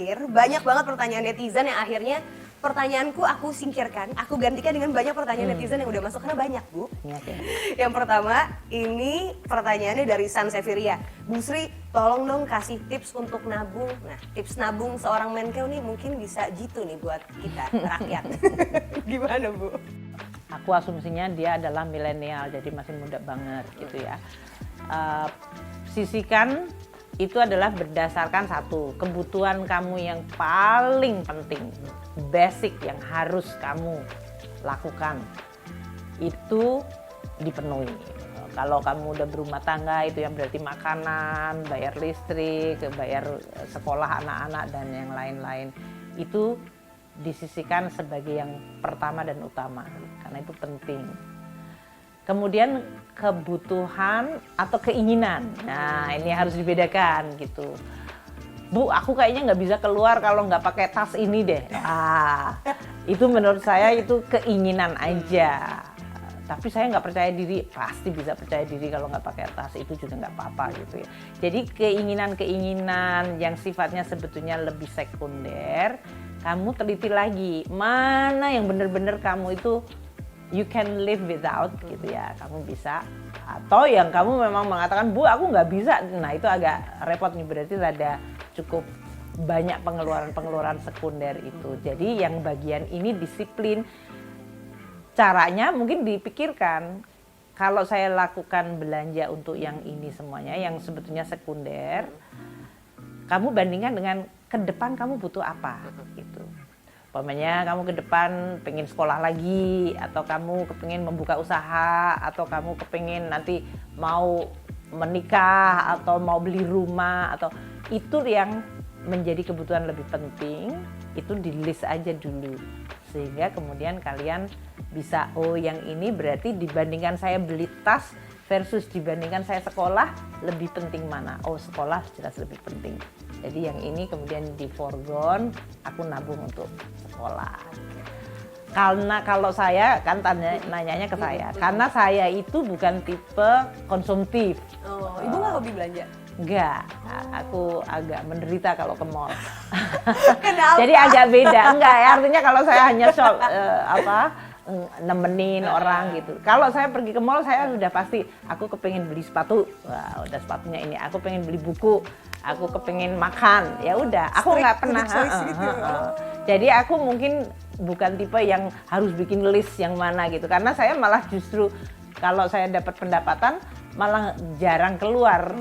terakhir, banyak banget pertanyaan netizen yang akhirnya pertanyaanku aku singkirkan, aku gantikan dengan banyak pertanyaan netizen yang udah masuk karena banyak, Bu. Oke. Yang pertama, ini pertanyaannya dari San Severia. Bu Sri, tolong dong kasih tips untuk nabung. Nah, tips nabung seorang Menkeu nih mungkin bisa jitu nih buat kita, rakyat. Gimana, Bu? Aku asumsinya dia adalah milenial, jadi masih muda banget gitu ya. Sisihkan itu adalah berdasarkan satu, kebutuhan kamu yang paling penting, basic yang harus kamu lakukan, itu dipenuhi. Kalau kamu udah berumah tangga, itu yang berarti makanan, bayar listrik, bayar sekolah anak-anak, dan yang lain-lain. Itu disisihkan sebagai yang pertama dan utama, karena itu penting. Kemudian kebutuhan atau keinginan, nah ini harus dibedakan gitu. Bu, aku kayaknya nggak bisa keluar kalau nggak pakai tas ini deh. Itu menurut saya itu keinginan aja. Tapi saya nggak percaya diri, pasti bisa percaya diri kalau nggak pakai tas, itu juga nggak apa-apa gitu ya. Jadi keinginan-keinginan yang sifatnya sebetulnya lebih sekunder, kamu teliti lagi mana yang benar-benar kamu itu you can live without gitu ya, kamu bisa. Atau yang kamu memang mengatakan, Bu aku nggak bisa, nah itu agak repot nih, berarti ada cukup banyak pengeluaran sekunder itu. Jadi yang bagian ini disiplin. Caranya mungkin dipikirkan, kalau saya lakukan belanja untuk yang ini semuanya, yang sebetulnya sekunder, kamu bandingkan dengan ke depan kamu butuh apa gitu. Umpamanya kamu ke depan pengen sekolah lagi, atau kamu kepengen membuka usaha, atau kamu kepengen nanti mau menikah, atau mau beli rumah, atau itu yang menjadi kebutuhan lebih penting, itu di list aja dulu. Sehingga kemudian kalian bisa, oh yang ini berarti dibandingkan saya beli tas versus dibandingkan saya sekolah, lebih penting mana? Oh sekolah jelas lebih penting. Jadi yang ini kemudian di forgone, aku nabung untuk sekolah. Karena kalau saya, kan nanyanya ke saya, karena saya itu bukan tipe konsumtif. Oh, Ibu nggak hobi belanja? Enggak, aku agak menderita kalau ke mall. Kenapa? Jadi agak beda. Enggak, artinya kalau saya hanya nemenin orang gitu. Kalau saya pergi ke mall, saya sudah pasti aku kepengen beli sepatu. Wah, udah sepatunya ini. Aku pengen beli buku. Aku kepengen makan. Ya udah, aku nggak pernah. Gitu. Jadi aku mungkin bukan tipe yang harus bikin list yang mana gitu. Karena saya malah justru kalau saya dapat pendapatan malah jarang keluar.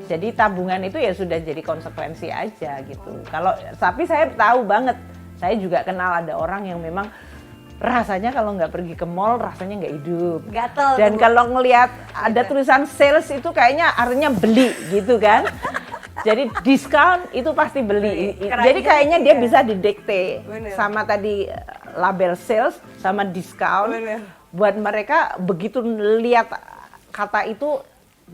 Jadi tabungan itu ya sudah jadi konsekuensi aja gitu. Tapi saya tahu banget, saya juga kenal ada orang yang memang rasanya kalau nggak pergi ke mall rasanya nggak hidup. Gatel. Dan kalau ngelihat ada tulisan sales itu kayaknya artinya beli gitu kan. Jadi diskon itu pasti beli. Jadi kayaknya dia bisa didikte sama tadi label sales sama diskon. Buat mereka begitu lihat kata itu,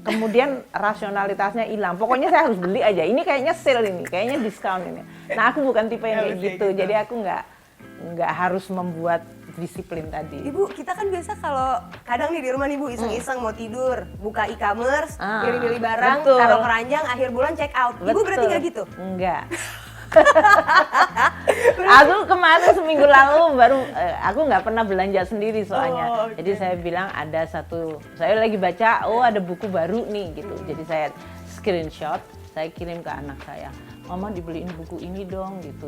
kemudian rasionalitasnya hilang. Pokoknya saya harus beli aja. Ini kayaknya sale ini, kayaknya diskon ini. Nah aku bukan tipe yang kayak gitu. Jadi aku nggak harus membuat disiplin tadi. Ibu, kita kan biasa kalau kadang nih di rumah nih Bu iseng-iseng mau tidur, buka e-commerce, pilih-pilih barang, taruh keranjang, akhir bulan check out. Ibu berarti nggak gitu? Enggak. Aku kemarin seminggu lalu baru, aku nggak pernah belanja sendiri soalnya. Jadi saya bilang ada saya lagi baca, ada buku baru nih gitu. Jadi saya screenshot, saya kirim ke anak saya. Mama dibeliin buku ini dong gitu.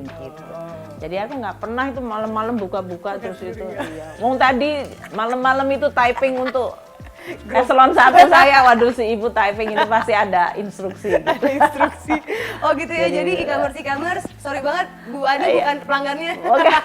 Jadi aku nggak pernah itu malam-malam buka-buka terus itu. Iya. Wong tadi malam-malam itu typing untuk eselon 1 saya, waduh si ibu typing ini pasti ada instruksi. Gitu. Ada instruksi. Oh gitu ya, jadi e-commerce, sorry banget Bu Adi bukan pelanggannya. Bukan.